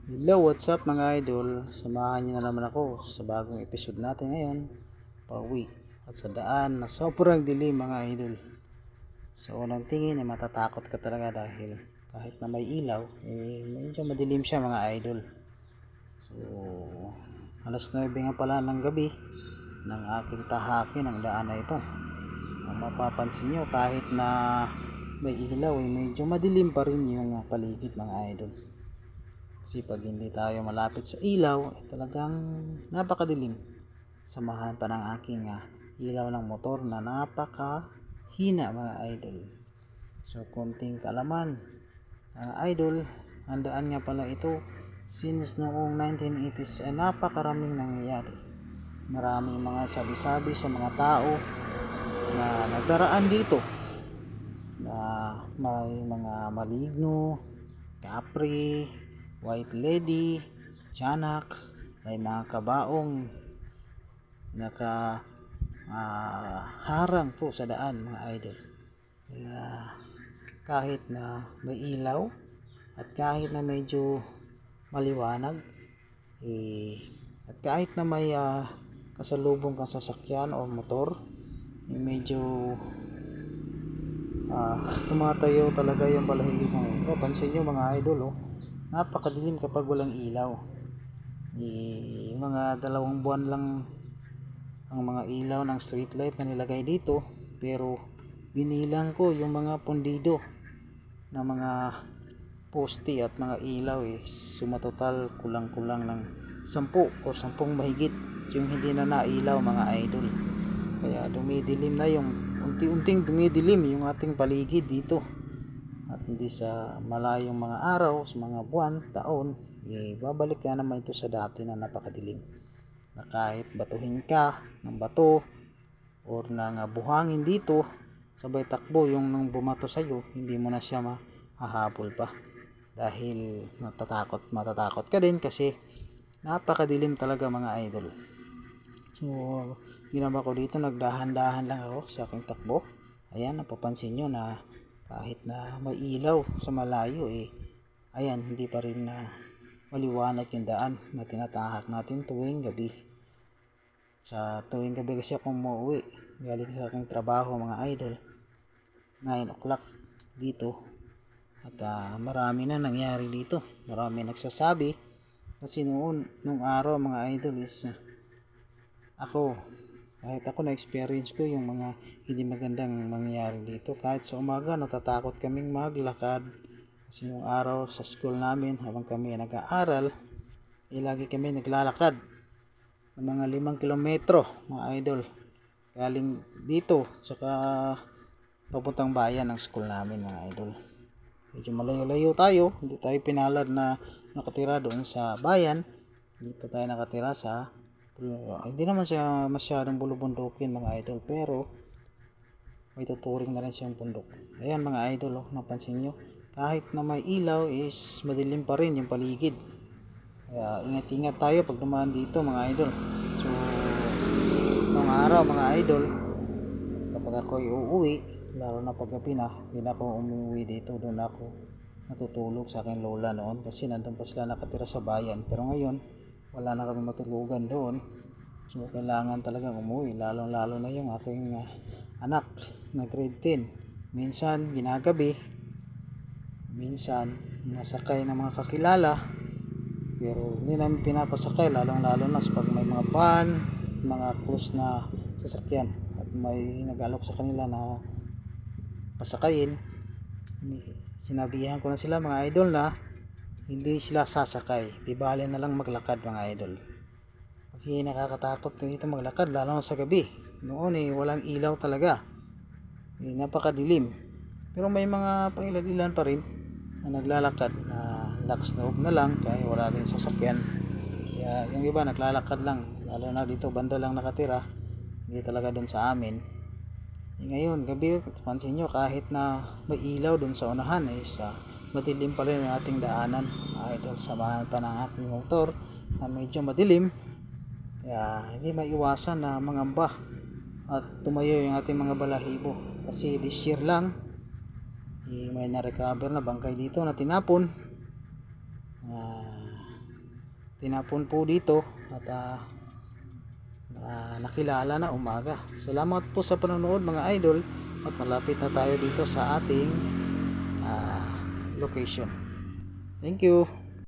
Hello, what's up mga idol? Samahan niyo na naman ako sa bagong episode natin ngayon. Pauwi at sa daan na sobrang dilim mga idol. Sa unang tingin ay matatakot ka talaga dahil kahit na may ilaw, medyo madilim siya mga idol. So, alas 9 nga pala ng gabi ng aking tahaki ng daan na ito. Kung mapapansin nyo, kahit na may ilaw, medyo madilim pa rin yung paligid mga idol. Kasi pag hindi tayo malapit sa ilaw, talagang napakadilim. Samahan pa ng aking ilaw ng motor na napakahina mga idol. So konting kaalaman mga idol, handaan nga pala ito since noong 1980s ay napakaraming nangyayari. Maraming mga sabi-sabi sa mga tao na nagdaraan dito na may mga maligno, kapre, white lady, tiyanak, may mga kabaong naka harang po sa daan mga idol. Kaya kahit na may ilaw at kahit na medyo maliwanag at kahit na may kasalubong kang sasakyan o motor, medyo tumatayo talaga yung balahibo mo. Pansin nyo mga idol, napakadilim kapag walang ilaw. Mga 2 buwan lang ang mga ilaw ng street light na nilagay dito, pero binilang ko yung mga pundido na mga poste at mga ilaw sumatotal kulang-kulang ng 10 o 10 mahigit yung hindi na nailaw mga idol. Kaya dumidilim na unti-unting dumidilim yung ating paligid dito. At hindi sa malayong mga araw, sa mga buwan, taon, babalik ka naman ito sa dati na napakadilim. Na kahit batuhin ka ng bato or nang buhangin dito, sabay takbo yung nang bumato sa'yo, hindi mo na siya mahahabol pa. Dahil matatakot ka din kasi napakadilim talaga mga idol. So, ginawa ko dito, nagdahan-dahan lang ako sa aking takbo. Ayan, napapansin nyo na kahit na may ilaw sa malayo ayan, hindi pa rin na maliwanag yung daan na tinatahak natin tuwing gabi. Sa tuwing gabi kasi ako umuwi galing sa aking trabaho mga idol, 9 o'clock dito. At marami na nangyari dito, marami nagsasabi kasi nung araw mga idol kahit ako na-experience ko yung mga hindi magandang mangyayari dito. Kahit sa umaga natatakot kaming maglakad kasi yung araw sa school namin habang kami nag-aaral lagi kami naglalakad ng mga 5 kilometro mga idol galing dito saka papuntang bayan ng school namin mga idol. Medyo malayo-layo tayo, hindi tayo pinalad na nakatira doon sa bayan, dito tayo nakatira sa hindi naman siya masyadong bulubundukin mga idol, pero may tuturing na rin siyang bundok. Ayan mga idol, napansin nyo, kahit na may ilaw is madilim pa rin yung paligid. Kaya ingat-ingat tayo pag dumaan dito mga idol. So nung araw mga idol, kapag ako uuwi, lalo na pag gabi na, hindi na ako umuwi dito, doon ako natutulog sa aking lola noon kasi nandun pa sila nakatira sa bayan. Pero ngayon wala na kami matulugan doon, so kailangan talagang umuwi, lalo na yung aking anak na grade 10. Minsan ginagabi, minsan masakay ng mga kakilala, pero hindi namin pinapasakay, lalo na pag may mga van, mga cruise na sasakyan at may nag-alok sa kanila na pasakayin. Sinabihan ko na sila mga idol na hindi sila sasakay, di bale na lang maglakad mga idol, kasi nakakatakot dito maglakad lalo na sa gabi. Noon walang ilaw talaga, napakadilim, pero may mga pangilan pa rin na naglalakad na lakas loob na lang kaya wala rin sasakyan. Kaya yung iba naglalakad lang, lalo na dito banda lang nakatira, hindi talaga doon sa amin. Ngayon gabi, pansin nyo, kahit na may ilaw doon sa unahan madilim pa rin ang ating daanan idol. Samahan pa ng aking motor na medyo madilim, kaya hindi maiwasan na mangamba at tumayo yung ating mga balahibo. Kasi this year lang may na-recover na bangkay dito na tinapon. tinapon po dito at nakilala na umaga. Salamat po sa panonood mga idol, at malapit na tayo dito sa ating location. Thank you.